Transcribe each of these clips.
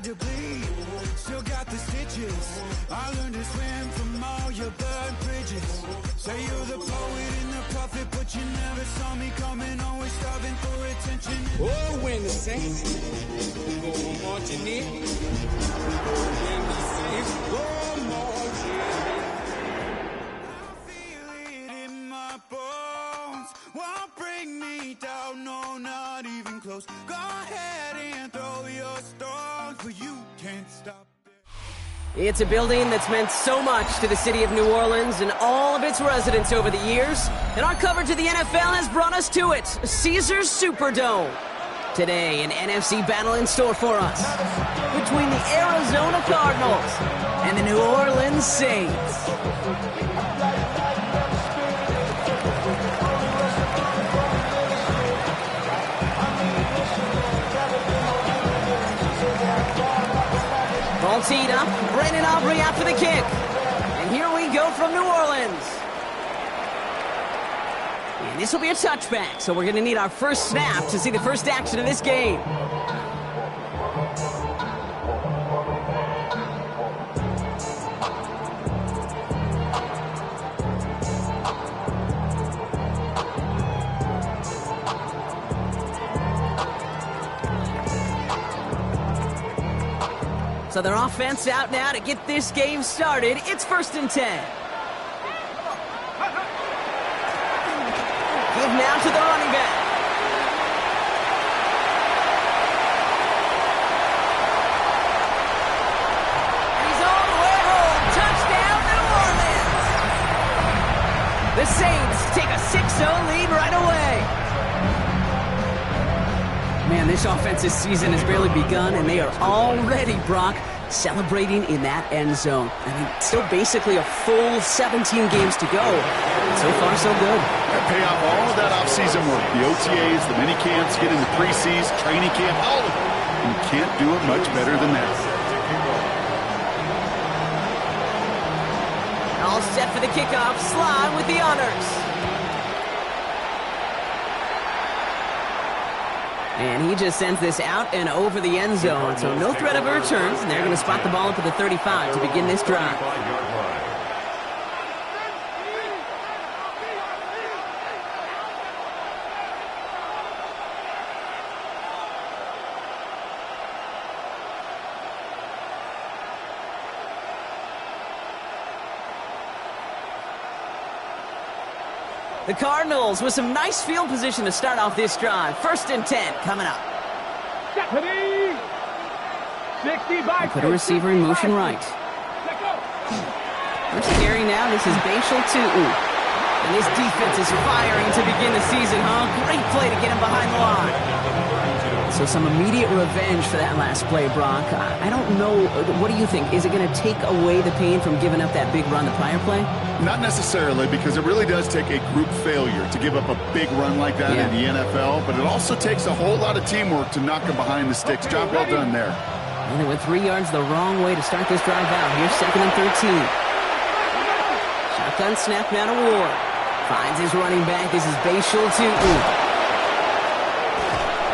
to bleed, still got the stitches. I learned to swim from all your burnt bridges. Say you're the poet and the prophet, but you never saw me coming, always starving for attention. Oh, when the Saints go marching in, when the Saints go marching in. I feel it in my bones, won't bring me down, no, not even close. Go ahead and throw your stones, but you can't stop. It's a building that's meant so much to the city of New Orleans and all of its residents over the years, and our coverage of the NFL has brought us to it, Caesars Superdome. Today, an NFC battle in store for us between the Arizona Cardinals and the New Orleans Saints. Ball teed up, Brandon Aubrey out for the kick. And here we go from New Orleans. And this will be a touchback, so we're going to need our first snap to see the first action of this game. So their offense out now to get this game started. It's 1st and 10. Give now to the running back. He's all the way home. Touchdown, New Orleans. The Saints take a 6-0 lead right away. Man, this offensive season has barely begun, and they are already, Brock, celebrating in that end zone. I mean, still basically a full 17 games to go. So far, so good. Pay off all of that offseason work. The OTAs, the mini camps, get into preseason, training camp, all of it. You can't do it much better than that. All set for the kickoff. Slide with the honors. And he just sends this out and over the end zone, so no threat of a return. And they're going to spot the ball up at the 35 to begin this drive. The Cardinals with some nice field position to start off this drive. 1st and 10 coming up. 65. Put a receiver in motion right. First carry now. This is Bashal Tu'u. And this defense is firing to begin the season, huh? Great play to get him behind the line. So some immediate revenge for that last play, Brock. I don't know. What do you think? Is it going to take away the pain from giving up that big run the prior play? Not necessarily, because it really does take a group failure to give up a big run like that in the NFL, but it also takes a whole lot of teamwork to knock them behind the sticks. Job well done there. And they went 3 yards the wrong way to start this drive out. Here's 2nd and 13. Shotgun snap now to Ward. Finds his running back. This is Bashal Tu'u.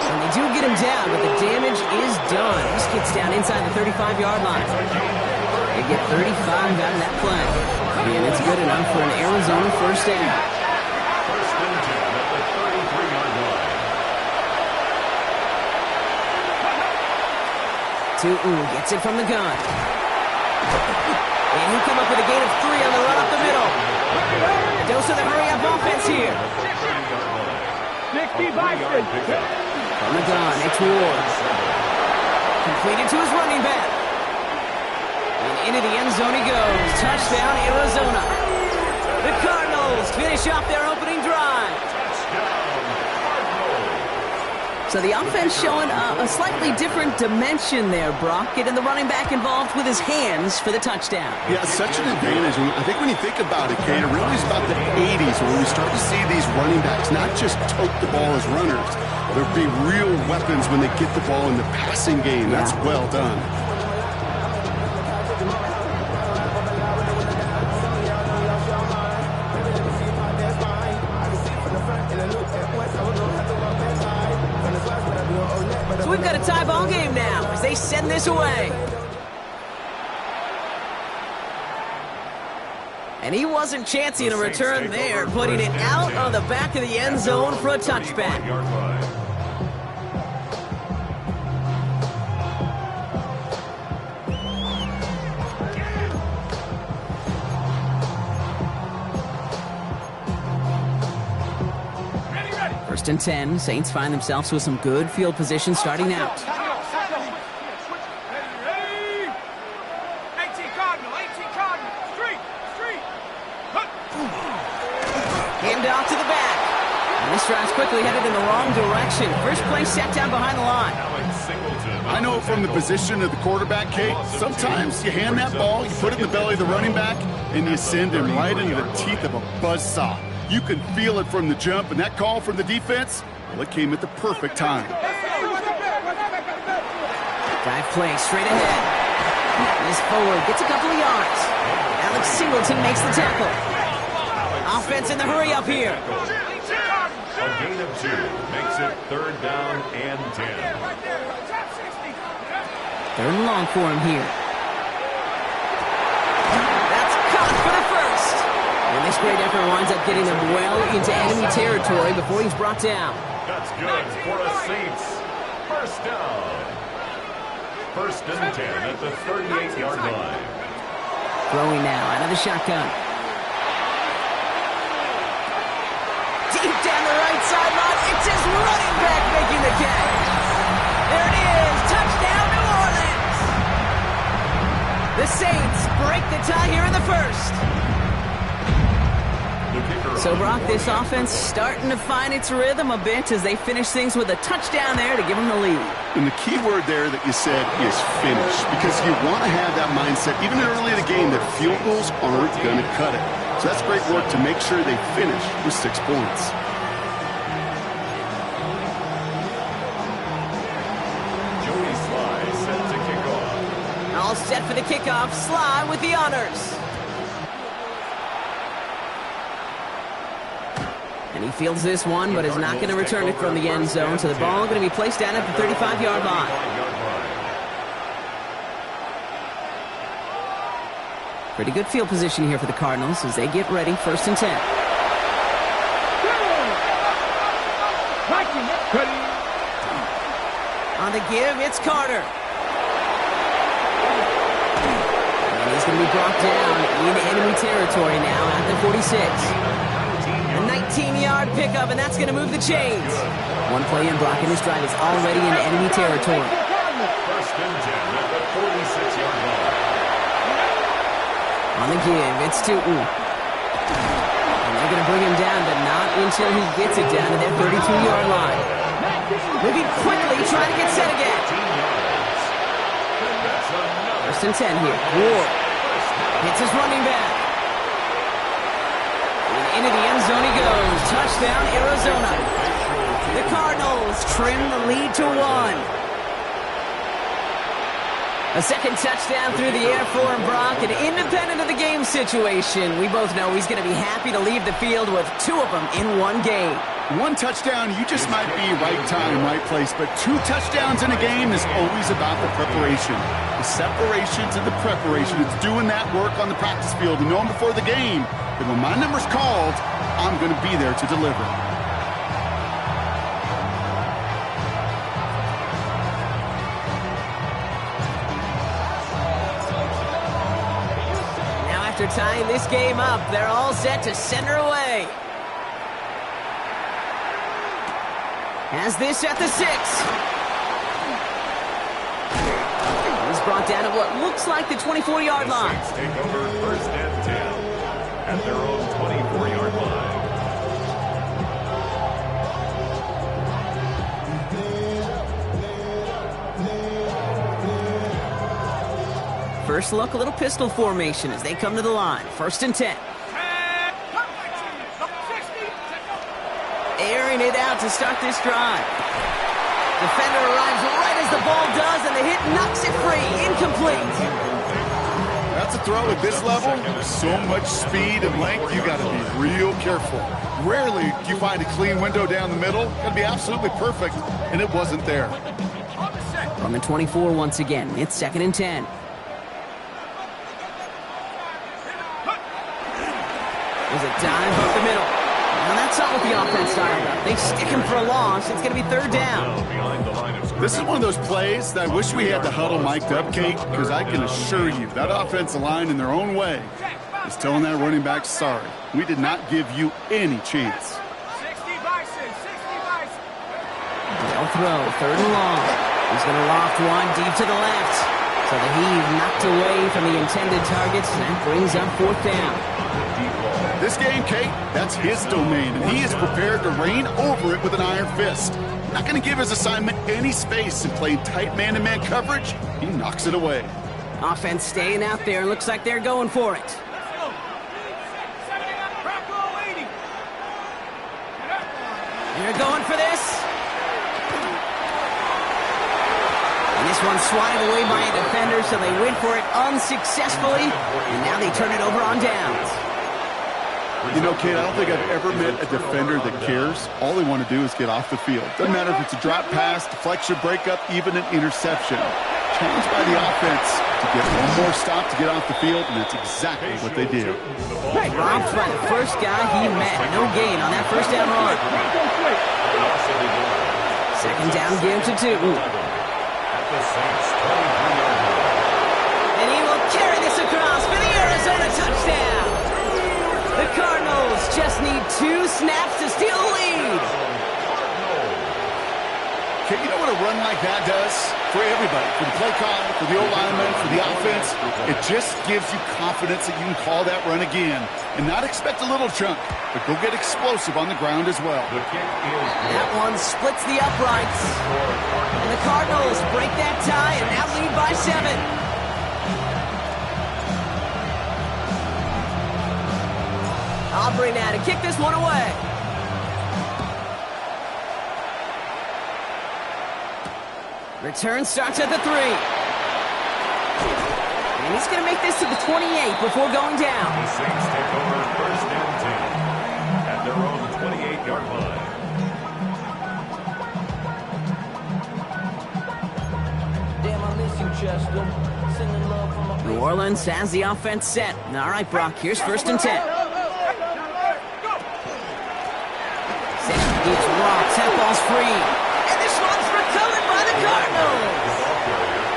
And they do get him down, but the damage is done. This gets down inside the 35-yard line. They get 35 out of that play. And it's good enough for an Arizona first down. Tu'u gets it from the gun. And he'll come up with a gain of 3 on the run up the middle. A dose of the hurry-up offense here. 60 Bison. From the gun, it's Ward. Completed to his running back. And into the end zone he goes. Touchdown, Arizona. The Cardinals finish off their opening drive. So the offense showing a slightly different dimension there, Brock. Getting the running back involved with his hands for the touchdown. Yeah, such an advantage. I think when you think about it, Kate, it really is about the 80s where we start to see these running backs not just tote the ball as runners. There'll be real weapons when they get the ball in the passing game. That's well done. So we've got a tie ball game now as they send this this away. And he wasn't chancing a return there, putting it out on the back of the end zone for a touchback. First and 10, Saints find themselves with some good field position starting out. Handoff to the back. And this drive's quickly headed in the wrong direction. First play set down behind the line. I know from the position of the quarterback, Kate, sometimes you hand that ball, you put it in the belly of the running back, and you send him right into the teeth of a buzzsaw. You can feel it from the jump, and that call from the defense, well, it came at the perfect time. Drive play straight ahead. This forward gets a couple of yards. Alex Singleton makes the tackle. Offense in the hurry up here. A gain of 2 makes it 3rd down and 10. 3rd and long for him here. That's caught for the first. And this great effort winds up getting them well into enemy territory before he's brought down. That's good for a Saints. First down. 1st and 10 at the 38-yard line. Throwing now out of the shotgun. Deep down the right sideline, it's his running back making the catch. There it is, touchdown New Orleans. The Saints break the tie here in the first. So, Brock, this offense starting to find its rhythm a bit as they finish things with a touchdown there to give them the lead. And the key word there that you said is finish, because you want to have that mindset, even early in the game, that field goals aren't going to cut it. So that's great work to make sure they finish with 6 points. Joey Sly set to kick off. All set for the kickoff. Sly with the honors. And he fields this one, but is not going to return it from the end zone. So the ball going to be placed down at the 35-yard line. Pretty good field position here for the Cardinals as they get ready. 1st and 10. On the give, it's Carter. And he's going to be brought down in enemy territory now at the 46. A 19-yard pickup, and that's going to move the chains. One play in, Brock, and this drive is already in enemy territory. 1st and 10 at the 46-yard line. On the give, it's Tootin. And they're going to bring him down, but not until he gets it down to that 32-yard line. Moving quickly, trying to get set again. 1st and 10 here. Ward hits his running back. Into the end zone he goes. Touchdown, Arizona. The Cardinals trim the lead to 1. A second touchdown through the air for him, Brock, and independent of the game situation, we both know he's going to be happy to leave the field with 2 of them in one game. 1 touchdown, you just might be right time, right place, but 2 touchdowns in a game is always about the preparation. The separation to the preparation. It's doing that work on the practice field and knowing before the game that when my number's called, I'm going to be there to deliver. After tying this game up, they're all set to send her away. Has this at the 6. He's brought down at what looks like the 24-yard line. Saints take over 1st and 10 at their own 24-yard line. First look, a little pistol formation as they come to the line. 1st and 10. Airing it out to start this drive. Defender arrives right as the ball does, and the hit knocks it free. Incomplete. That's a throw at this level. So much speed and length, you got to be real careful. Rarely do you find a clean window down the middle. Got to be absolutely perfect, and it wasn't there. On the 24 once again. It's 2nd and 10. There's a dive up the middle. Now that's not what the offense dialed up. They stick him for a loss. It's going to be 3rd down. This is one of those plays that I wish we had the huddle mic'd up, Kate, because I can assure you that offensive line in their own way is telling that running back, sorry, we did not give you any chance. 60 Bison, 60 Bison. They'll throw, 3rd and long. He's going to loft one deep to the left. So the heave knocked away from the intended targets, and that brings up 4th down. This game, Kate, that's his domain, and he is prepared to reign over it with an iron fist. Not going to give his assignment any space, and playing tight man-to-man coverage, he knocks it away. Offense staying out there. Looks like they're going for it. They're going for this. And this one's swatted away by a defender, so they went for it unsuccessfully, and now they turn it over on downs. You know, Kate, I don't think I've ever met a defender that cares. All they want to do is get off the field. Doesn't matter if it's a drop pass, deflection, breakup, even an interception. Challenged by the offense to get one more stop to get off the field, and that's exactly what they did. Robbed by the first guy he met. No gain on that 1st down run. 2nd down, give to 2. And he will carry this across for the Arizona touchdown. The Cardinals just need 2 snaps to steal the lead. Okay, you know what a run like that does for everybody, for the play caller, for the O-lineman, for the offense? It just gives you confidence that you can call that run again and not expect a little chunk, but go get explosive on the ground as well. That one splits the uprights. And the Cardinals break that tie and now lead by 7. Aubrey now to kick this one away. Return starts at the 3. And he's going to make this to the 28 before going down. The Saints take over 1st and 10 at their own 28-yard line. Damn, I miss you, Chester. Sending love from my New Orleans has the offense set. All right, Brock, here's 1st and 10. Safety gets raw, tap ball's free. And this one's recovered by the Cardinals.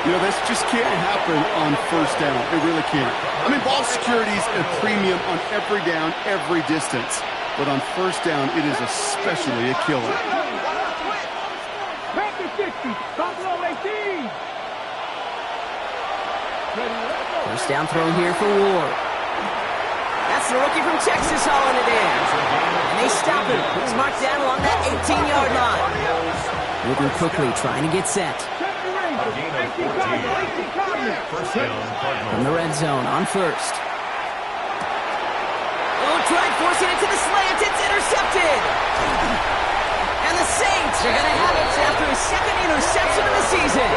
You know, this just can't happen on 1st down. It really can't. I mean, ball security is a premium on every down, every distance. But on 1st down, it is especially a killer. 1st down throw here for Ward. That's the rookie from Texas hauling it in. And they stop him. He's marked down along that 18-yard line. Moving quickly, trying to get set. From the red zone on 1st. Oh, tried forcing it to the slant. It's intercepted. And the Saints are going to have it after his 2nd interception of the season.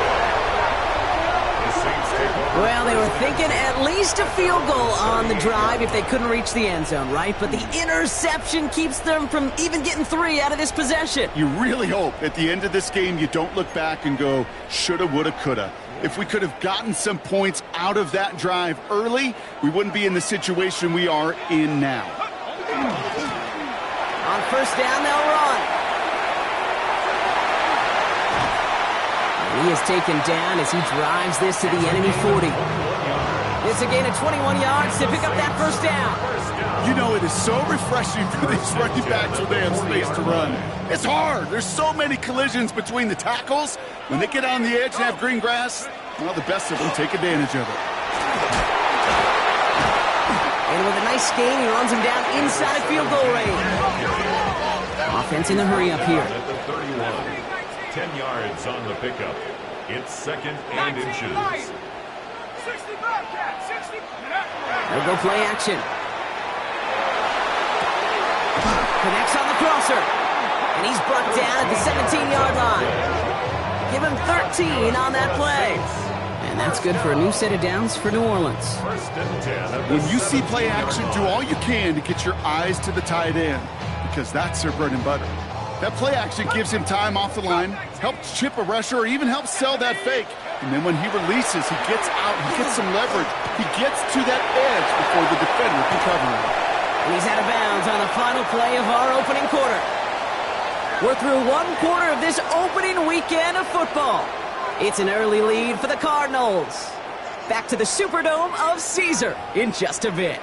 Well, they were thinking at least a field goal on the drive if they couldn't reach the end zone, right? But the interception keeps them from even getting 3 out of this possession. You really hope at the end of this game you don't look back and go, shoulda, woulda, coulda. If we could have gotten some points out of that drive early, we wouldn't be in the situation we are in now. On 1st down, they'll run. He is taken down as he drives this to the enemy 40. It's a gain of 21 yards to pick up that 1st down. You know, it is so refreshing for these running backs when they have space to run. It's hard. There's so many collisions between the tackles. When they get on the edge and have green grass, well, the best of them take advantage of it. And with a nice gain, he runs him down inside of field goal range. Offense in the hurry up here. 10 yards on the pickup. It's 2nd and inches. They'll go play action. Connects on the crosser. And he's brought down at the 17-yard line. Give him 13 on that play. And that's good for a new set of downs for New Orleans. 1st and 10. When you see play action, do all you can to get your eyes to the tight end, because that's their bread and butter. That play action gives him time off the line, helps chip a rusher, or even helps sell that fake. And then when he releases, he gets out, he gets some leverage. He gets to that edge before the defender can cover him. And he's out of bounds on the final play of our opening quarter. We're through one quarter of this opening weekend of football. It's an early lead for the Cardinals. Back to the Superdome of Caesar in just a bit.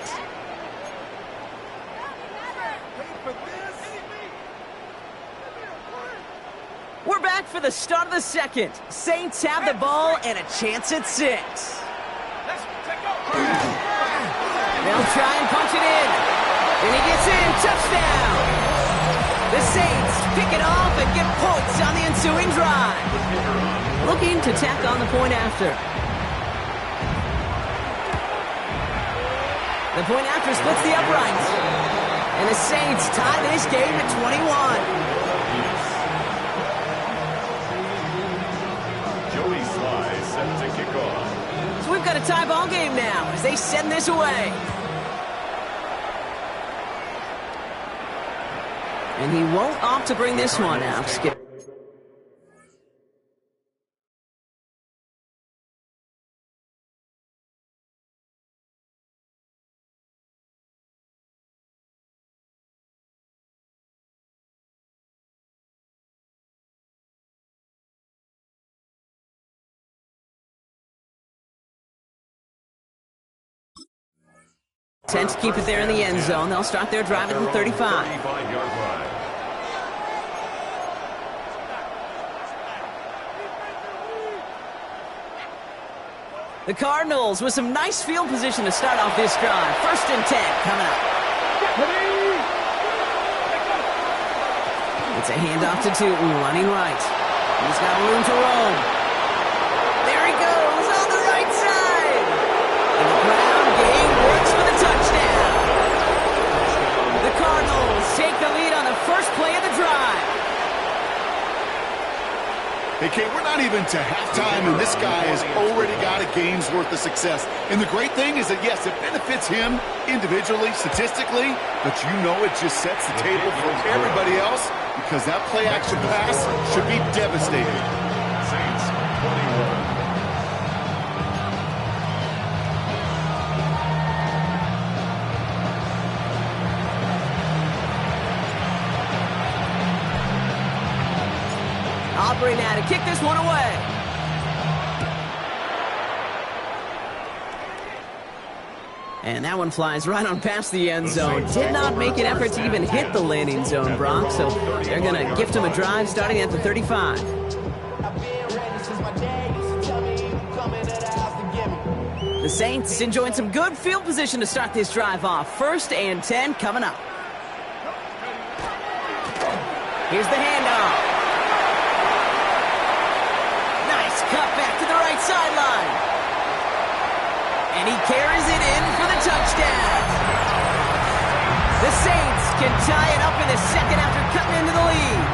We're back for the start of the second. Saints have the ball and a chance at 6. They'll try and punch it in. And he gets in. Touchdown. The Saints pick it off and get points on the ensuing drive. Looking to tack on the point after. The point after splits the uprights. And the Saints tie this game at 21. Set to kick off. So we've got a tie ball game now as they send this away. And he won't opt to bring this one out. Skip. Tend to keep it there in the end zone. They'll start their drive at the 35. 35-yard line. The Cardinals with some nice field position to start off this drive. 1st and 10 coming up. It's a handoff to Tootin, running right. He's got room to roam. There he goes on the right side. And the ground game works for the touchdown. The Cardinals take the lead on the first play of the drive. Hey, Kate, we're not even to halftime, and this guy has already got a game's worth of success. And the great thing is that, yes, it benefits him individually, statistically, but you know it just sets the table for everybody else because that play-action pass should be devastating. Saints 21. Aubrey now to kick this one away. And that one flies right on past the end zone. Did not make an effort to even hit the landing zone, Brock. So they're going to gift him a drive starting at the 35. The Saints enjoying some good field position to start this drive off. 1st and 10 coming up. Here's the handoff. Cut back to the right sideline. And he carries it in for the touchdown. The Saints can tie it up in the second after cutting into the lead.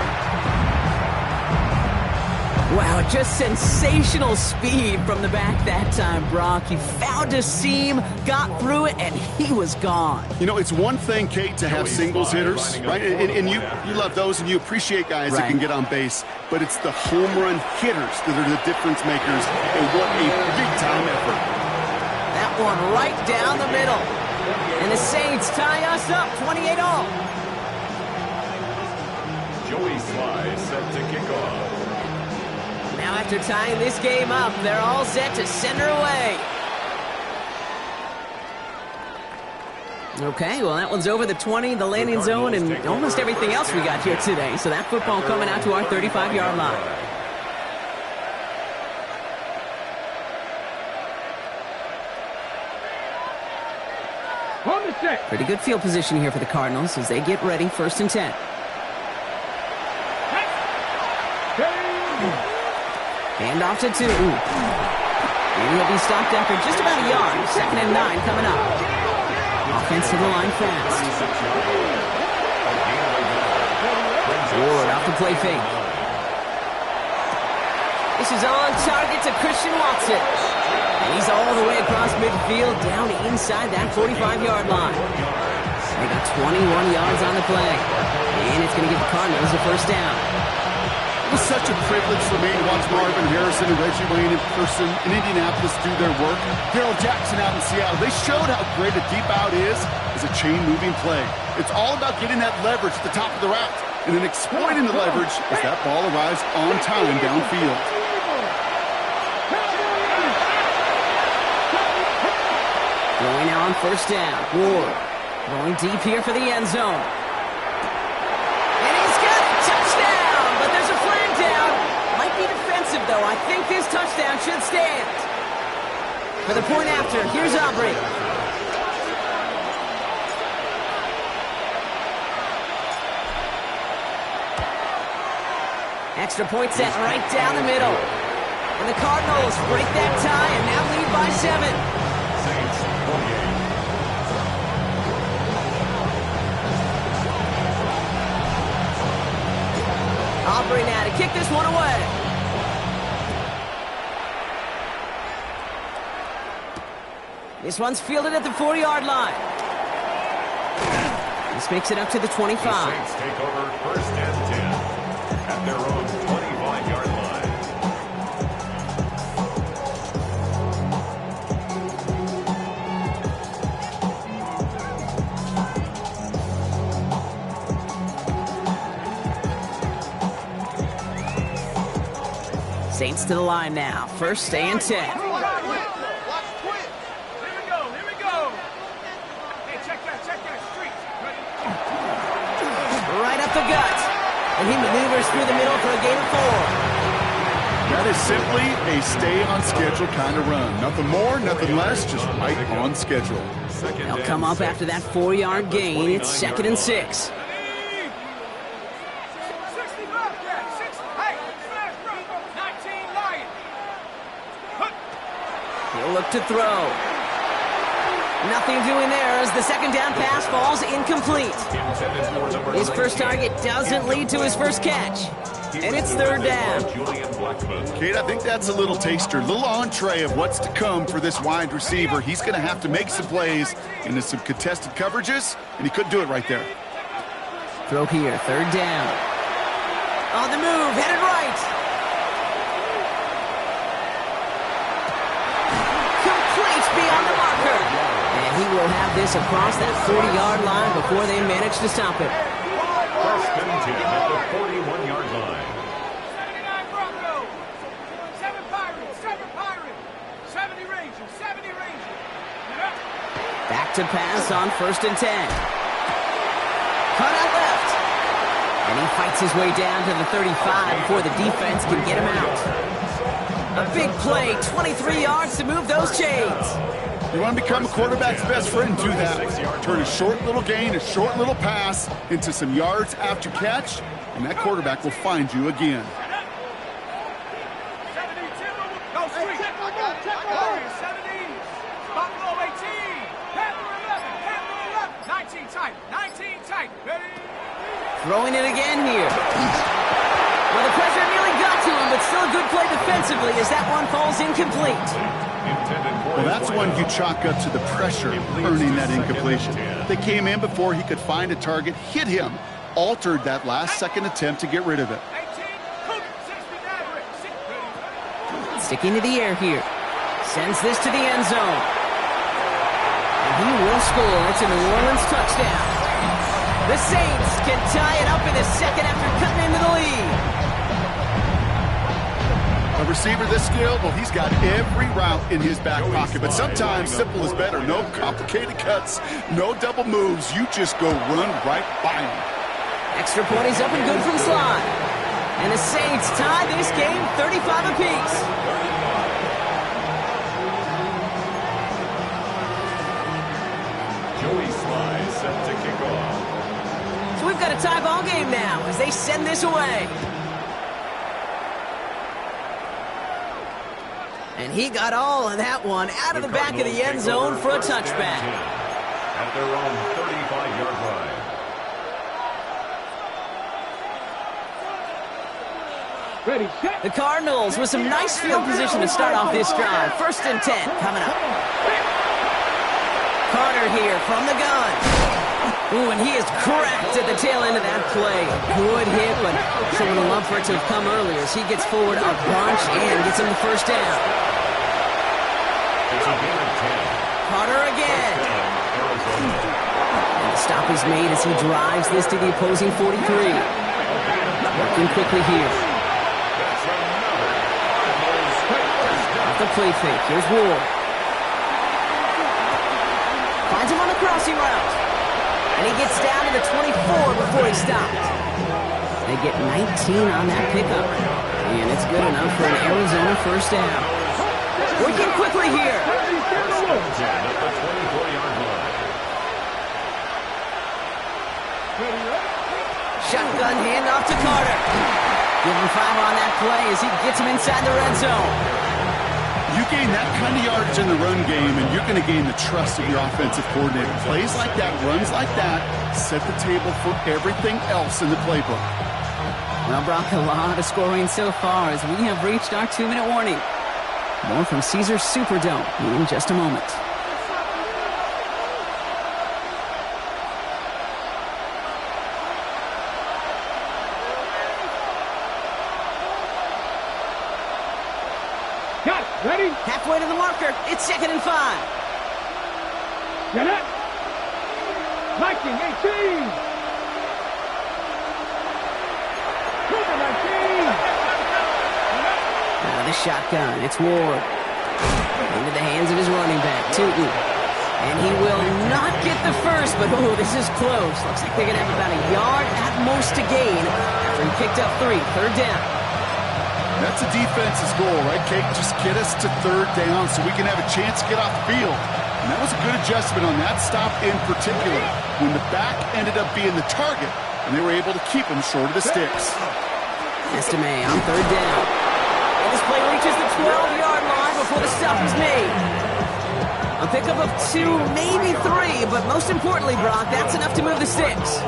Wow, just sensational speed from the back that time, Brock. He found a seam, got through it, and he was gone. You know, it's one thing, Kate, to have singles hitters, right? And you love those, and you appreciate guys that can get on base. But it's the home run hitters that are the difference makers, and what a big-time effort. That one right down the middle. And the Saints tie us up 28-all. Joey Sly set to kick off. Now after tying this game up, they're all set to send her away. Okay, well, that one's over the 20, the landing zone, and almost everything else we got here today. So that football coming out to our 35-yard line. Pretty good field position here for the Cardinals as they get ready, 1st and 10. Hand off to Tootin. And he'll be stopped after just about a yard. 2nd and 9 coming up. Offense to the line fast. Ward off the play fake. This is on target to Christian Watson. And he's all the way across midfield down inside that 45-yard line. They got 21 yards on the play. And it's going to give the Cardinals a first down. It was such a privilege for me to watch Marvin Harrison and Reggie Wayne in person in Indianapolis do their work. Darrell Jackson out in Seattle. They showed how great a deep out is as a chain-moving play. It's all about getting that leverage at the top of the route and then exploiting the leverage as that ball arrives on time downfield. Going now on first down. Ward going deep here for the end zone. And he's got it! Touchdown! But there's a flag down. Might be defensive, though. I think this touchdown should stand. For the point after, here's Aubrey. Extra point set right down the middle. And the Cardinals break that tie and now lead by 7. Aubrey now to kick this one away. This one's fielded at the 4-yard line. This makes it up to the 25. The Saints take over first and 10 at their own 25-yard line. Saints to the line now. First and 10. Here we go. Hey, check that street. Right up the gut. And he maneuvers through the middle for a gain of 4. That is simply a stay-on-schedule kind of run. Nothing more, nothing less, just right on schedule. They'll come up after that 4-yard gain. It's 2nd and 6. He'll look to throw. Nothing doing there as the second down pass falls incomplete. His first target doesn't lead to his first catch. And it's 3rd down. Kate, I think that's a little taster, a little entree of what's to come for this wide receiver. He's going to have to make some plays into some contested coverages, and he couldn't do it right there. Throw here, 3rd down. On the move, headed right. Complete beyond the marker. And he will have this across that 40-yard line before they manage to stop it. First and 10 at the 41-yard line. 79 Broncos, 7 Pirates, 70 Rangers, 70 Rangers. Back to pass on 1st and 10. Cut out left. And he fights his way down to the 35 before the defense can get him out. A big play, 23 yards to move those chains. You want to become a quarterback's best friend, do that. Turn a short little gain, a short little pass into some yards after catch, and that quarterback will find you again. 72, no street. 70, Buffalo 18, Panther 11, 19 tight, ready? Throwing it again here. Well, the pressure nearly got to him, but still a good play defensively as that one falls incomplete. Well, that's one you chalk up to the pressure earning that incompletion. They came in before he could find a target, hit him, altered that last-second attempt to get rid of it. Sticking to the air here. Sends this to the end zone. And he will score. It's a New Orleans touchdown. The Saints can tie it up in the second after cutting into the lead. A receiver this skilled, well, he's got every route in his back pocket. But sometimes simple is better. No complicated cuts, no double moves. You just go run right by him. Extra point is up and good from slide. And the Saints tie this game 35 apiece. Joey Sly set to kick off. So we've got a tie ball game now as they send this away. And he got all of that one out of the back of the end zone for a touchback. At their own 35-yard line. Ready, set. The Cardinals with some nice field position to start off this drive. 1st and 10 coming up. Carter here from the gun. Ooh, and he is cracked at the tail end of that play. Good hit, but sure would have loved for it to have come earlier as he gets forward a bunch and gets him the first down. It's a gain of 10. Carter again. And the stop is made as he drives this to the opposing 43. Working quickly here. Off the play fake. Here's Ward. Finds him on the crossing route. And he gets down to the 24 before he stops. They get 19 on that pickup. And it's good enough for an Arizona first down. Working quickly here. Shotgun handoff to Carter. Give him 5 on that play as he gets him inside the red zone. You gain that kind of yardage in the run game, and you're going to gain the trust of your offensive coordinator. Plays like that, runs like that, set the table for everything else in the playbook. Well, Brock, a lot of scoring so far as we have reached our 2-minute warning. More from Caesars Superdome in just a moment. Ready? Halfway to the marker. It's 2nd and 5. Get it. Viking 18. Cougar 19. Out of the shotgun. It's Ward. Into the hands of his running back, Tootin. And he will not get the first, but oh, this is close. Looks like they're going to have about a yard at most to gain after he picked up 3. 3rd down. That's a defense's goal, right, Kate? Just get us to 3rd down so we can have a chance to get off the field. And that was a good adjustment on that stop in particular, when the back ended up being the target, and they were able to keep him short of the sticks. Estime on 3rd down. And this play reaches the 12-yard line before the stop is made. A pickup of 2, maybe 3, but most importantly, Brock, that's enough to move the sticks.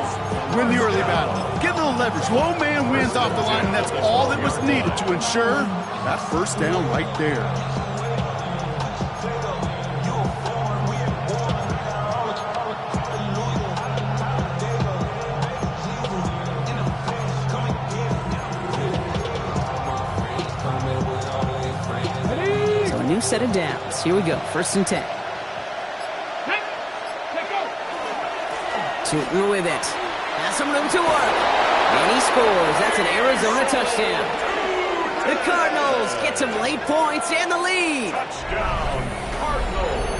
Win the early battle. Get a little leverage. Low man wins off the line, and that's all that was needed to ensure that first down right there. So a new set of downs. Here we go. 1st and 10. Tootin with it. Has some room to work. And he scores. That's an Arizona touchdown. The Cardinals get some late points and the lead. Touchdown, Cardinals.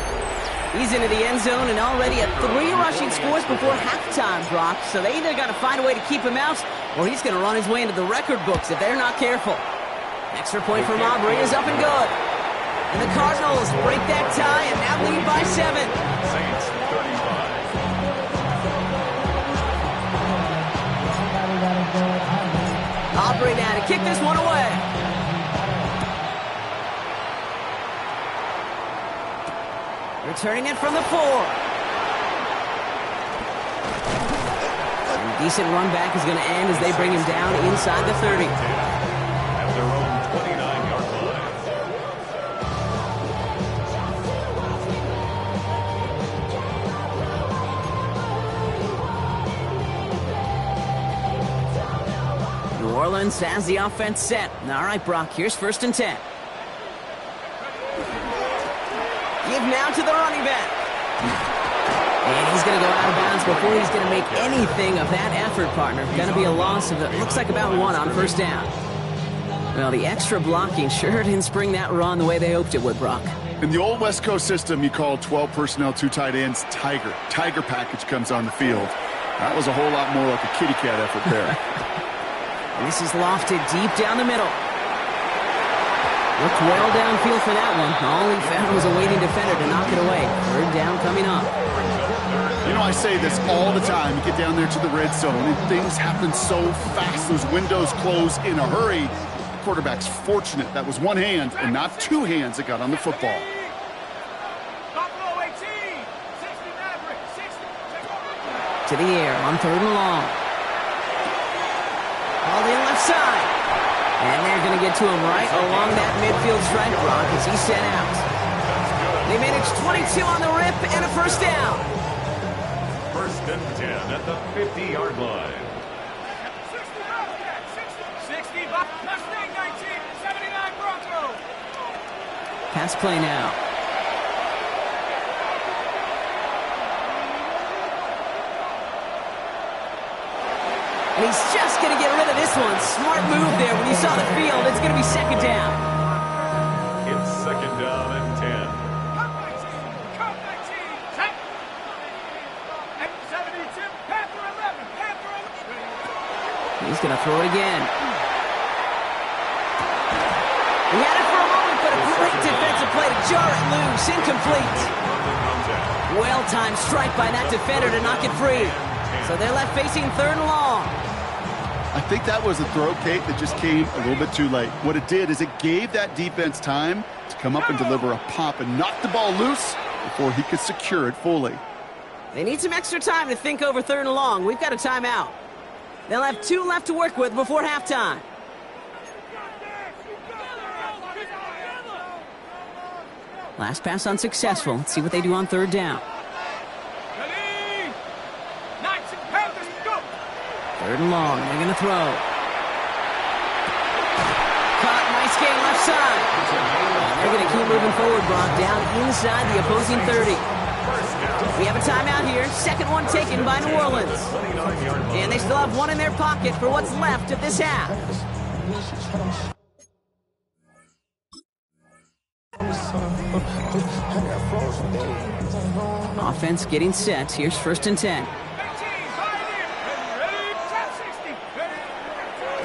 He's into the end zone and already at 3 rushing scores before halftime, Brock. So they either got to find a way to keep him out, or he's going to run his way into the record books if they're not careful. Extra point from Aubrey is up and good. And the Cardinals break that tie and now lead by 7. Saints 35. Aubrey now to kick this one away. Returning it from the 4. A decent run back is going to end as they bring him down inside the 30. At their own 29-yard line. New Orleans has the offense set. All right, Brock, here's 1st and 10. Give now to the running back. And he's going to go out of bounds before he's going to make anything of that effort, partner. Going to be a loss of, it looks like about 1 on 1st down. Well, the extra blocking sure didn't spring that run the way they hoped it would, Brock. In the old West Coast system, you called 12 personnel, 2 tight ends, Tiger. Tiger package comes on the field. That was a whole lot more like a kitty cat effort there. And this is lofted deep down the middle. Looked well downfield for that one. All he found was a waiting defender to knock it away. 3rd down coming up. You know, I say this all the time. You get down there to the red zone, and things happen so fast. Those windows close in a hurry. The quarterback's fortunate. That was 1 hand and not 2 hands that got on the football. To the air on 3rd and long. All the left side. And they're going to get to him right along that midfield stripe, Brock, as he's sent out. They managed 22 on the rip and a 1st down. 1st and 10 at the 50-yard line. 65, Mustang 19, 79 Bronco. Pass play now. And he's just going to get rid of this one. Smart move there when you saw the field. It's going to be second down. It's second down and 10. Cup 19, set. And 72, Panther 11, Panther 11. He's going to throw it again. He had it for a moment, but a great defensive play to jar it loose. Incomplete. Well-timed strike by that defender to knock it free. So they're left facing third and long. I think that was a throw, Kate, that just came a little bit too late. What it did is it gave that defense time to come up and deliver a pop and knock the ball loose before he could secure it fully. They need some extra time to think over third and long. We've got a timeout. They'll have 2 left to work with before halftime. Last pass unsuccessful. Let's see what they do on third down. Ready? 19, Panthers, go. Third and long. They're going to throw. Caught. Nice gain left side. They're going to keep moving forward, Brock, down inside the opposing 30. We have a timeout here. Second one taken by New Orleans. And they still have one in their pocket for what's left of this half. Offense getting set. Here's first and 10.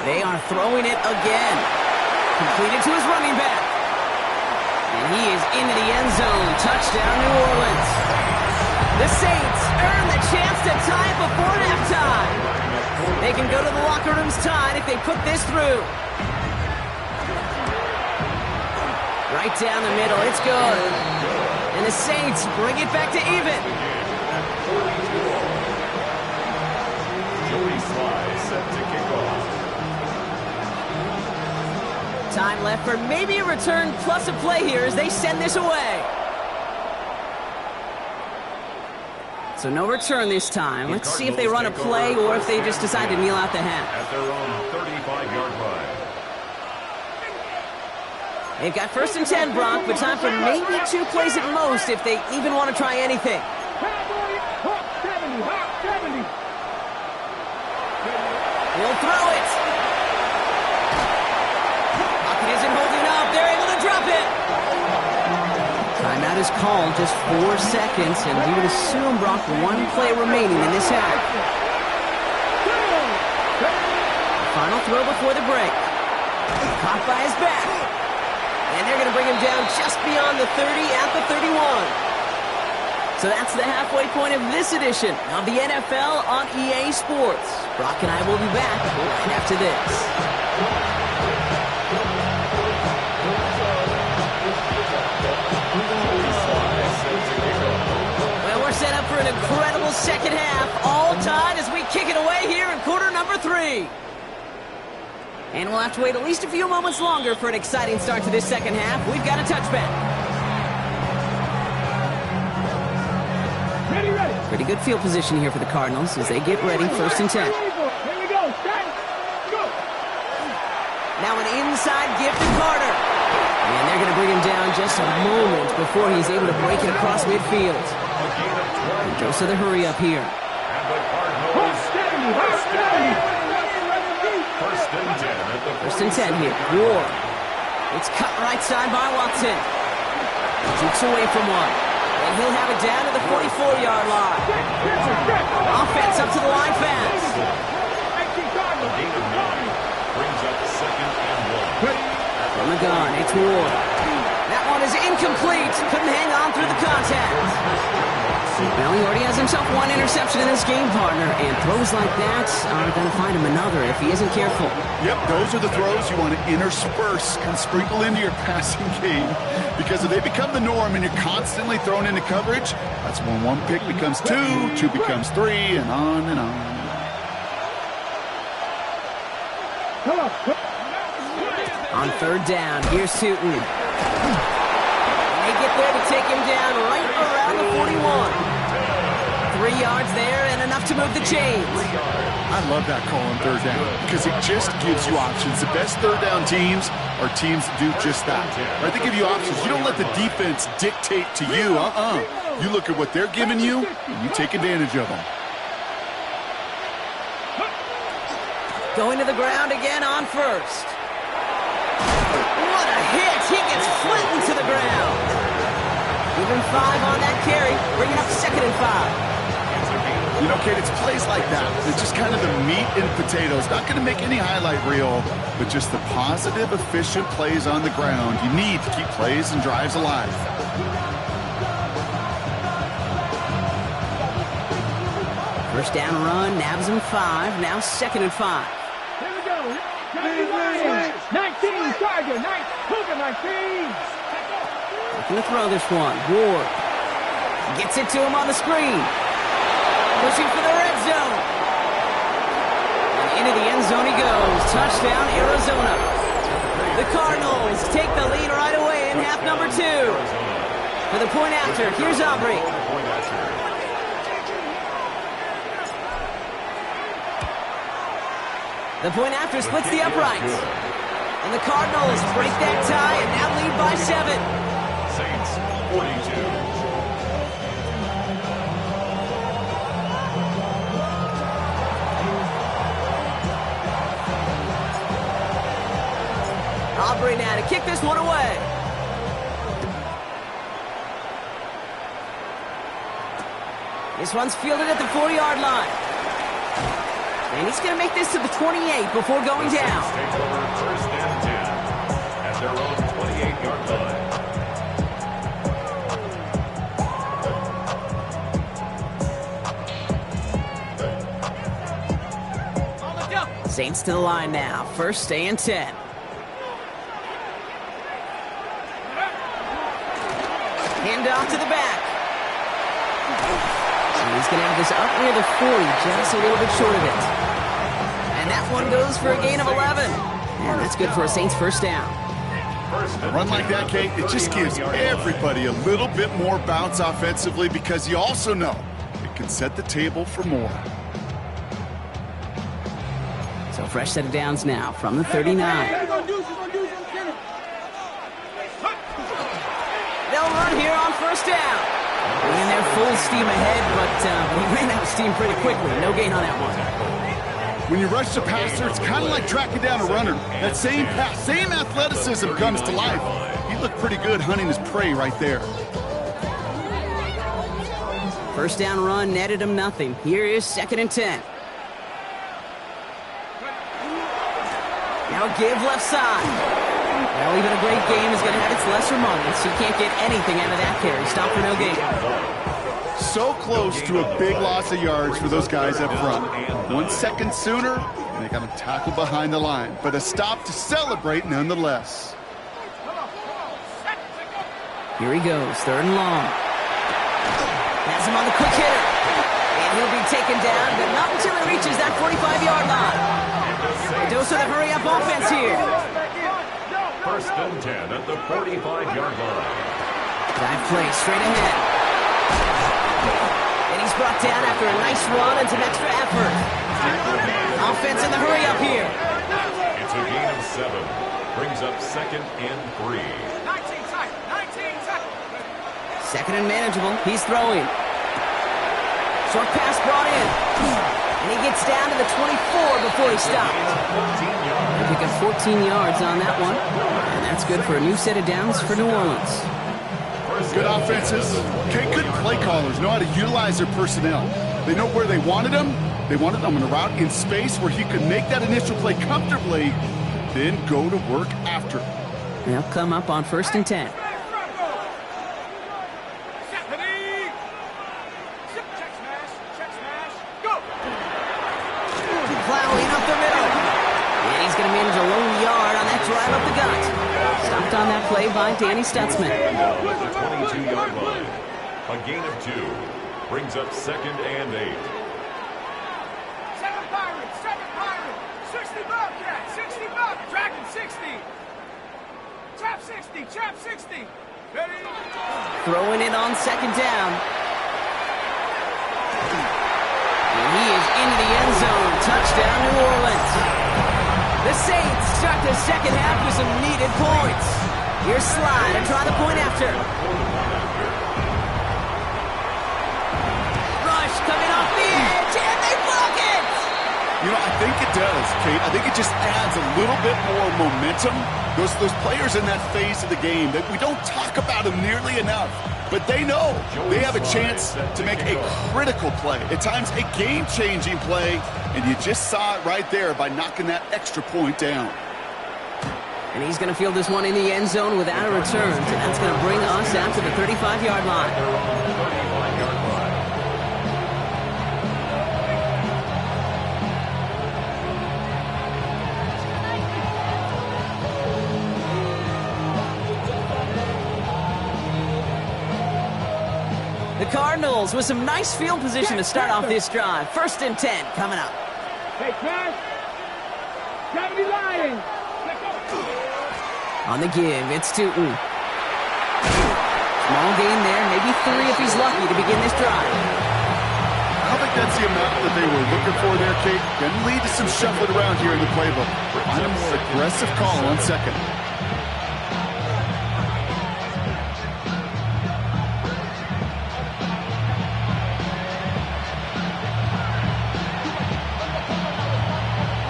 They are throwing it again. Completed to his running back. And he is into the end zone. Touchdown, New Orleans. The Saints earn the chance to tie it before halftime. They can go to the locker rooms tied if they put this through. Right down the middle. It's good. And the Saints bring it back to even. Joey Sly set to kick off. Time left for maybe a return plus a play here as they send this away. So no return this time. Let's see if they run a play or if they just decide to kneel out the half. At their own 35-yard line. They've got first and 10, Brock, but time for maybe 2 plays at most if they even want to try anything. He'll throw it. Pocket isn't holding up. They're able to drop it. Timeout is called, just 4 seconds, and we would assume, Brock, 1 play remaining in this half. Final throw before the break. Caught by his back. And they're going to bring him down just beyond the 30 at the 31. So that's the halfway point of this edition of the NFL on EA Sports. Brock and I will be back right after this. Well, we're set up for an incredible second half. All tied as we kick it away here in quarter number 3. And we'll have to wait at least a few moments longer for an exciting start to this second half. We've got a touchback. Ready. Pretty good field position here for the Cardinals as they get ready, first and 10. Here we go. Go. Now an inside gift to Carter. And they're going to bring him down just a moment before he's able to break it across midfield. And Joseph the hurry up here. And the Cardinals first and 10 at the First and 10 here. Ward. It's cut right side by Watson. Jukes away from one. And he'll have it down to the 44-yard line. Offense up to the line fast. A gain of 9 brings up second and 1. From the gun, it's Ward. That one is incomplete. Couldn't hang on through the contact. Well, he already has himself 1 interception in this game, partner, and throws like that are going to find him another if he isn't careful. Yep, those are the throws you want to intersperse and sprinkle into your passing game, because if they become the norm and you're constantly thrown into coverage, that's when 1 pick becomes 2, 2 becomes 3, and on and on. On third down, here's Sutton. They get there to take him down right around the 41. 3 yards there and enough to move the chains. I love that call on third down because it just gives you options. The best third down teams are teams that do just that. Right? They give you options. You don't let the defense dictate to you. You look at what they're giving you, and you take advantage of them. Going to the ground again on first. What a hit! He gets flattened to the ground. Even 5 on that carry, bringing up 2nd and 5. You know, Kate, it's plays like that. It's just kind of the meat and potatoes. Not going to make any highlight reel, but just the positive, efficient plays on the ground. You need to keep plays and drives alive. First down run, nabs him 5, now 2nd and 5. Here we go. 19, Tiger, 19. Looking to throw this one. Ward gets it to him on the screen. Pushing for the red zone. And into the end zone he goes. Touchdown, Arizona. The Cardinals take the lead right away in half number 2. For the point after, here's Aubrey. The point after splits the uprights. And the Cardinals break that tie and now lead by 7. Saints 42. Aubrey now to kick this one away. This one's fielded at the 40-yard line. And he's going to make this to the 28 before going down. Take over first and 10 at their own 28-yard line. Saints to the line now. First and 10. Hand off to the back. And he's going to have this up near the 40, just a little bit short of it. And that one goes for a gain of 11. And that's good for a Saints first down. A run like that, Kate, it just gives everybody a little bit more bounce offensively because you also know it can set the table for more. So fresh set of downs now from the 39. They'll run here on first down. And they're full steam ahead, but he ran out of steam pretty quickly. No gain on that one. When you rush the passer, it's kind of like tracking down a runner. That same pass, same athleticism comes to life. He looked pretty good hunting his prey right there. First down run netted him nothing. Here is 2nd and 10. Now give left side. Well, even a great game is going to have its lesser moments. You can't get anything out of that carry. Stop for no gain. So close to a big loss of yards for those guys up front. 1 second sooner, and they got him tackled behind the line. But a stop to celebrate nonetheless. Here he goes, 3rd and long. Has him on the quick hitter. And he'll be taken down, but not until he reaches that 45-yard line. Dose of the hurry-up offense here. First and 10 at the 45-yard line. Dive play straight ahead. And he's brought down after a nice run and some extra effort. Offense in the hurry-up here. It's a gain of 7. Brings up 2nd and 3. 19 seconds. 2nd and manageable. He's throwing. Short pass brought in. And he gets down to the 24 before he stopped. They pick up 14 yards on that one. And that's good for a new set of downs for New Orleans. Good offenses. Good play callers know how to utilize their personnel. They know where they wanted them. They wanted them on a route in space where he could make that initial play comfortably, then go to work after. They'll come up on 1st and 10. Plowing up the middle. And he's going to manage a lone yard on that drive up the gut. Stopped on that play by Danny Stutzman. At the 22-yard line. A gain of 2. Brings up 2nd and 8. 7 Pirates, 60 Bobcats, 60 Bobcats, Dragon 60. Trap 60. Ready? Throwing it on 2nd down. touchdown, New Orleans. The Saints start the second half with some needed points. Here's Slide and try the point after. Rush coming off the edge, and they block it! You know, I think it does, Kate. I think it just adds a little bit more momentum. Those players in that phase of the game that we don't talk about them nearly enough, but they know they have a chance to make a critical play, at times a game-changing play, and you just saw it right there by knocking that extra point down. And he's going to field this one in the end zone without a return, so that's going to bring us out to the 35-yard line. The Cardinals with some nice field position to start off this drive. 1st and 10 coming up. Hey, pass. Gravity line. On the give, it's Tootin. Small gain there, maybe 3 if he's lucky to begin this drive. I don't think that's the amount that they were looking for there, Kate. Going to lead to some shuffling around here in the playbook. Find a more aggressive call on second.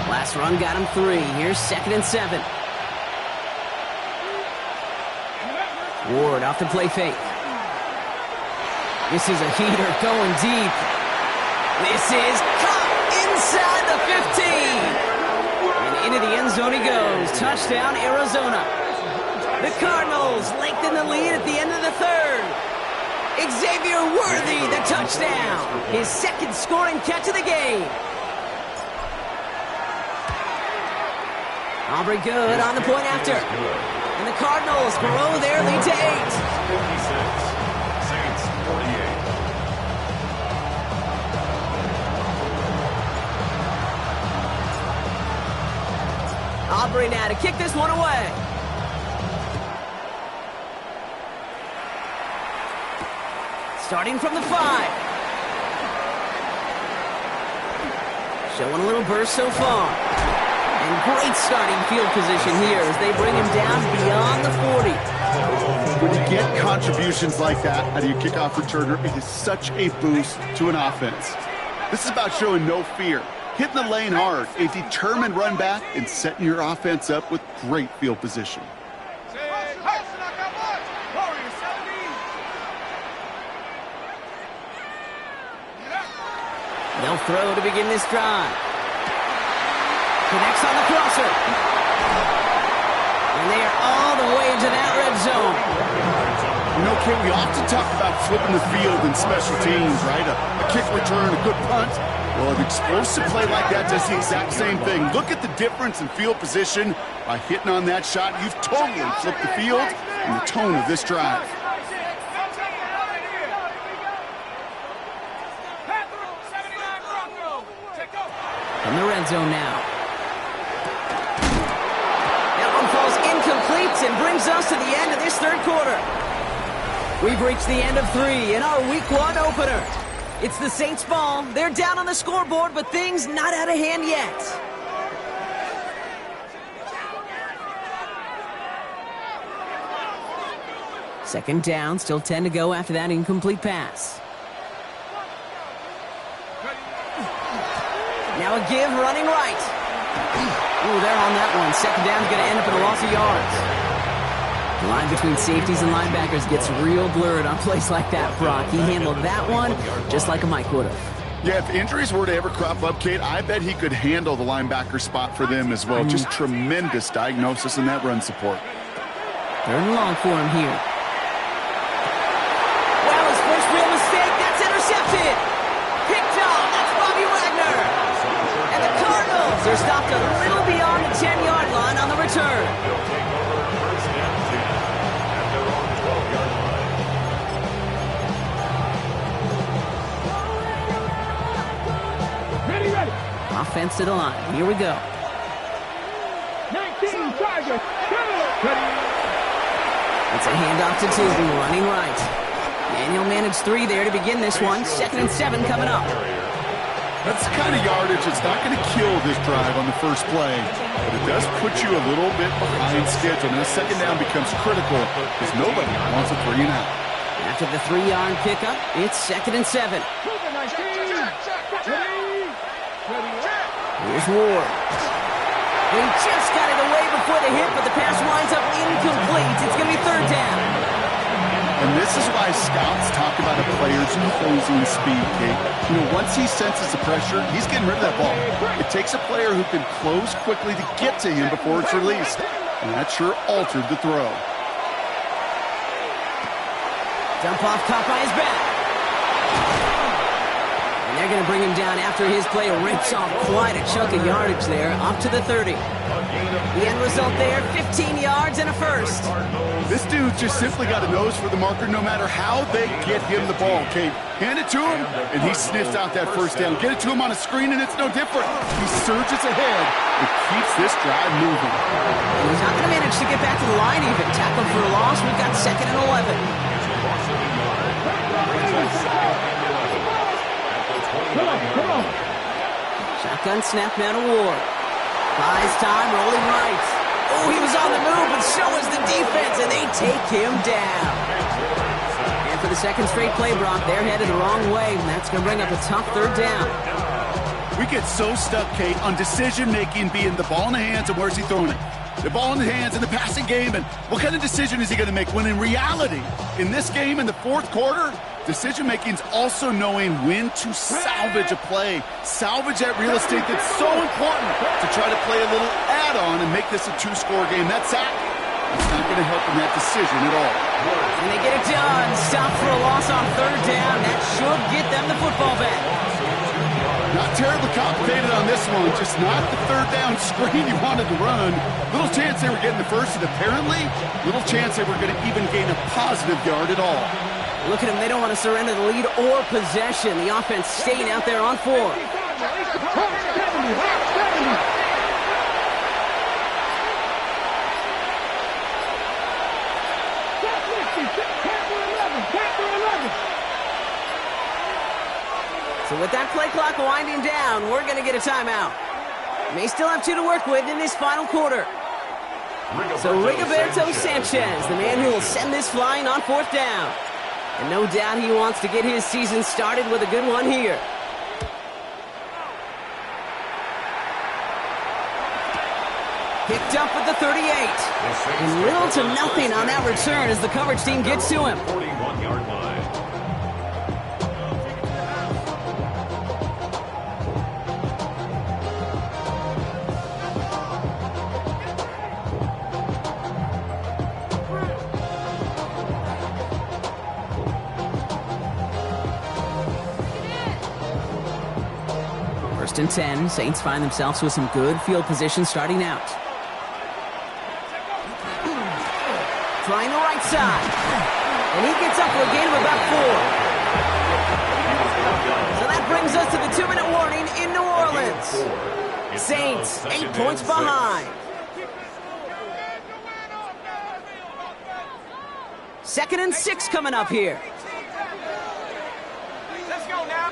Last run got him 3. Here's 2nd and 7. Ward off the play fake. This is a heater going deep. This is caught inside the 15. And into the end zone he goes. Touchdown, Arizona. The Cardinals lengthen the lead at the end of the 3rd. Xavier Worthy, the touchdown. His 2nd scoring catch of the game. Aubrey good on the point after. And the Cardinals grow their lead to 8. 56, Saints 48. Aubrey now to kick this one away. Starting from the 5. Showing a little burst so far. And great starting field position here as they bring him down beyond the 40. When you get contributions like that out of your kickoff returner, it is such a boost to an offense. This is about showing no fear, hitting the lane hard, a determined run back, and setting your offense up with great field position. They'll throw to begin this drive. Connects on the crosser. And they are all the way to that red zone. You know, Kate, we often talk about flipping the field in special teams, right? A kick return, a good punt. Well, an explosive play like that does the exact same thing. Look at the difference in field position. By hitting on that shot, you've totally flipped the field and the tone of this drive. In the red zone now. Incomplete and brings us to the end of this 3rd quarter. We've reached the end of 3 in our Week 1 opener. It's the Saints' ball. They're down on the scoreboard, but things not out of hand yet. Second down, still 10 to go after that incomplete pass. Now a give running right. Ooh, they're on that one. Second down is going to end up in a loss of yards. The line between safeties and linebackers gets real blurred on plays like that, Brock. He handled that one just like a Mike would have. Yeah, if injuries were to ever crop up, Kate, I bet he could handle the linebacker spot for them as well. Just tremendous diagnosis in that run support. 3rd and long for him here. Well, his first real mistake. That's intercepted. Picked off. That's Bobby Wagner. And the Cardinals are stopped a little beyond the 10-yard line on the return. They'll take over 1st and 10 at their own 12-yard line. Ready. Offense to the line. Here we go. 19 Tigers. It's a handoff to Tootin, running right. Daniel managed 3 there to begin this one. 2nd and 7 coming up. That's the kind of yardage that's not going to kill this drive on the first play, but it does put you a little bit behind schedule. Now, second down becomes critical because nobody wants a 3 and out. After the 3-yard pickup, it's 2nd and 7. Here's Ward. He just got it away before the hit, but the pass winds up incomplete. It's going to be 3rd down. And this is why scouts talk about a player's closing speed, Kate. You know, once he senses the pressure, he's getting rid of that ball. It takes a player who can close quickly to get to him before it's released. And that sure altered the throw. Dump off caught by his back. And they're going to bring him down after his play rips off quite a chunk of yardage there, up to the 30. The end result there, 15 yards and a first. This dude just simply got a nose for the marker no matter how they get him the ball, Kate. Hand it to him, and he sniffs out that first down. Get it to him on a screen, and it's no different. He surges ahead and keeps this drive moving. He's not going to manage to get back to the line even. Tackle for a loss. We've got 2nd and 11. Shotgun snap now to Ward. Buys time, rolling right. Oh, he was on the move, but so was the defense, and they take him down. And for the 2nd straight play, Brock, they're headed the wrong way, and that's going to bring up a tough 3rd down. We get so stuck, Kate, on decision-making being the ball in the hands and where's he throwing it. The ball in the hands in the passing game, and what kind of decision is he going to make? When in reality, in this game, in the 4th quarter, decision-making is also knowing when to salvage a play. Salvage that real estate that's so important to try to play a little add-on and make this a 2-score game. That sack, it's not going to help in that decision at all. And they get it done. Stop for a loss on 3rd down. That should get them the football back. Not terribly complicated on this one, just not the 3rd down screen you wanted to run. Little chance they were getting the first, and apparently, little chance they were going to even gain a positive yard at all. Look at them, they don't want to surrender the lead or possession. The offense staying out there on 4. So with that play clock winding down, we're going to get a timeout. May still have 2 to work with in this final quarter. So Rigoberto Sanchez, the man who will send this flying on 4th down. And no doubt he wants to get his season started with a good one here. Picked up at the 38. And little to nothing on that return as the coverage team gets to him. 41-yard line. First and 10, Saints find themselves with some good field position starting out. Trying the right side. And he gets up for a gain of about 4. So that brings us to the 2-minute warning in New Orleans. Saints, 8 points behind. 2nd and 6 coming up here. Let's go now.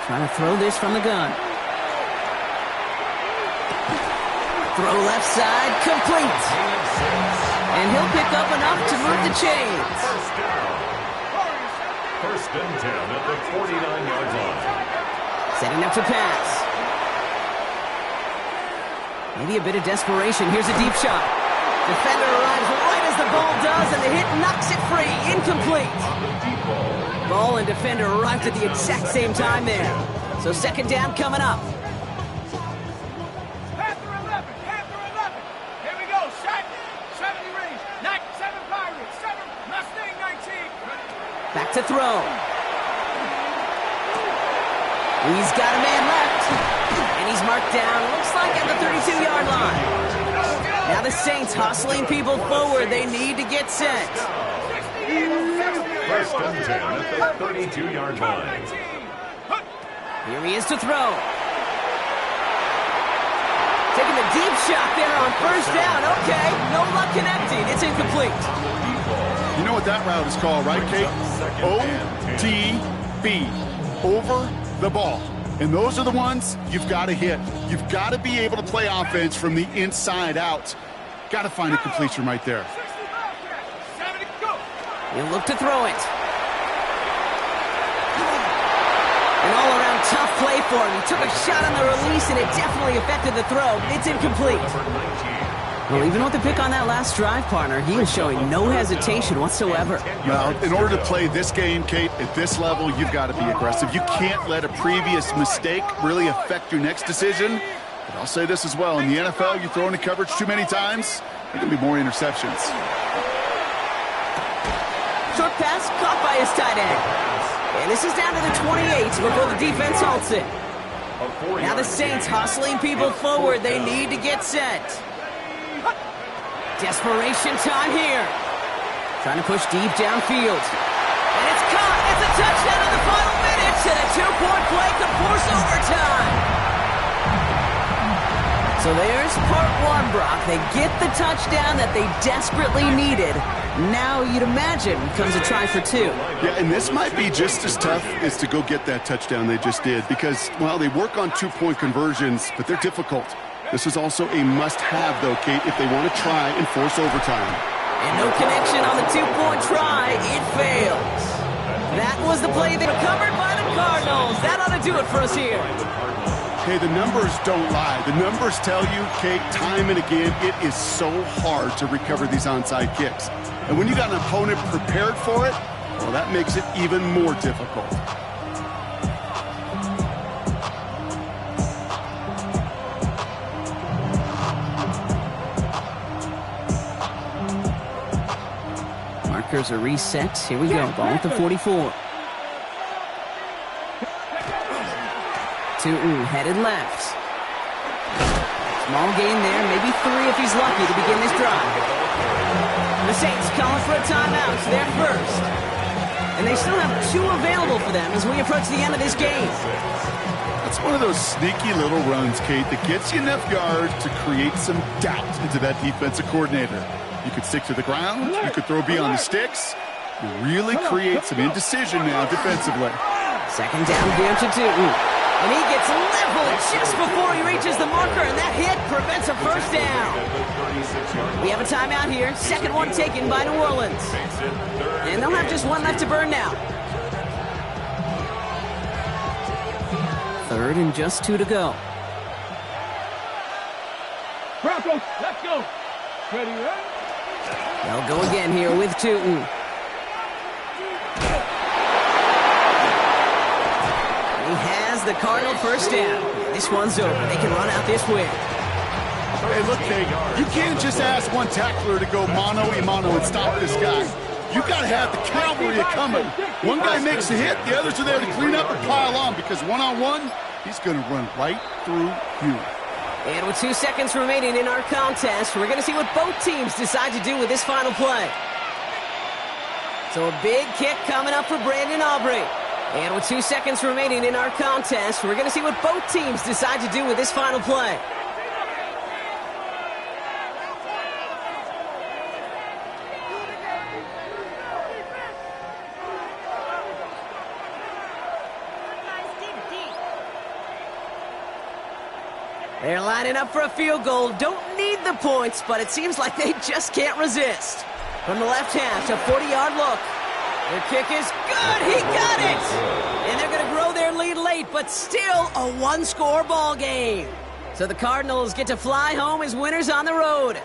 Trying to throw this from the gun. Throw left side, complete. And he'll pick up enough to move the chains. First and 10 at the 49-yard line. Setting up to pass. Maybe a bit of desperation. Here's a deep shot. Defender arrives right as the ball does, and the hit knocks it free. Incomplete. Ball and defender arrived at the exact same time there. So 2nd down coming up. Panther 11, Panther 11. Here we go, shot. 70 range, 7 Pirates, 7 Mustang 19. Back to throw. He's got a man left. And he's marked down, looks like at the 32-yard line. Now the Saints hustling people forward. They need to get set. First and 10 at the 32-yard line. Here he is to throw. Taking the deep shot there on 1st down. Okay, no luck connecting. It's incomplete. You know what that route is called, right, Kate? OTB. Over the ball. And those are the ones you've got to hit. You've got to be able to play offense from the inside out. Got to find a completion right there. He'll look to throw it. An all-around tough play for him. He took a shot on the release, and it definitely affected the throw. It's incomplete. Well, even with the pick on that last drive, partner, he is showing no hesitation whatsoever. Well, in order to play this game, Kate, at this level, you've got to be aggressive. You can't let a previous mistake really affect your next decision. But I'll say this as well. In the NFL, you throw into coverage too many times, there can be more interceptions. Short pass caught by his tight end. And this is down to the 28 before the defense halts it. Now the Saints hustling people forward. They need to get set. Desperation time here. Trying to push deep downfield. And it's caught. It's a touchdown in the final minutes. And a two-point play could force overtime. So there's part one, Brock. They get the touchdown that they desperately needed. Now you'd imagine comes a try for two. Yeah, and this might be just as tough as to go get that touchdown they just did because, well, they work on two-point conversions, but they're difficult. This is also a must-have, though, Kate, if they want to try and force overtime. And no connection on the two-point try. It fails. That was the play that was covered by the Cardinals. That ought to do it for us here. Hey, the numbers don't lie. The numbers tell you, Kate, time and again, it is so hard to recover these onside kicks. And when you got an opponent prepared for it, well, that makes it even more difficult. Markers are reset. Here we go. Ball at the 44. Tootin headed left. Small gain there, maybe 3 if he's lucky to begin this drive. The Saints calling for a timeout. They're first. And they still have 2 available for them as we approach the end of this game. That's one of those sneaky little runs, Kate, that gets you enough yards to create some doubt into that defensive coordinator. You could stick to the ground. You could throw beyond the sticks. You really create some indecision now defensively. Second down here to Tootin. And he gets leveled just before he reaches the marker, and that hit prevents a first down. We have a timeout here. Second one taken by New Orleans. And they'll have just 1 left to burn now. Third and just 2 to go. Broncos, let's go. Ready, right? They'll go again here with Tootin. He has the Cardinal first down. This one's over. They can run out this win. Hey, look, Kate, you can't just ask one tackler to go mano-a-mano and stop this guy. You got to have the cavalry coming. One guy makes a hit, the others are there to clean up and pile on because one-on-one, he's going to run right through you. And with 2 seconds remaining in our contest, we're going to see what both teams decide to do with this final play. So a big kick coming up for Brandon Aubrey. And with 2 seconds remaining in our contest, we're going to see what both teams decide to do with this final play. They're lining up for a field goal. Don't need the points, but it seems like they just can't resist. From the left half, a 40-yard look. Their kick is good. He got it. And they're going to grow their lead late, but still a one-score ball game. So the Cardinals get to fly home as winners on the road.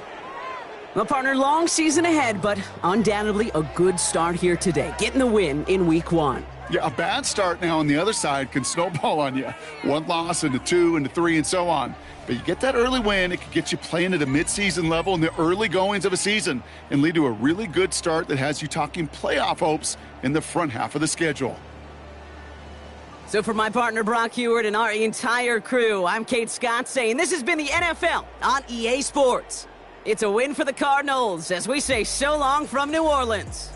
Well, partner, long season ahead, but undoubtedly a good start here today, getting the win in Week 1. Yeah, a bad start now on the other side can snowball on you. 1 loss into 2 into 3 and so on. But you get that early win, it can get you playing at a midseason level in the early goings of a season and lead to a really good start that has you talking playoff hopes in the front half of the schedule. So for my partner Brock Heward and our entire crew, I'm Kate Scott saying this has been the NFL on EA Sports. It's a win for the Cardinals as we say so long from New Orleans.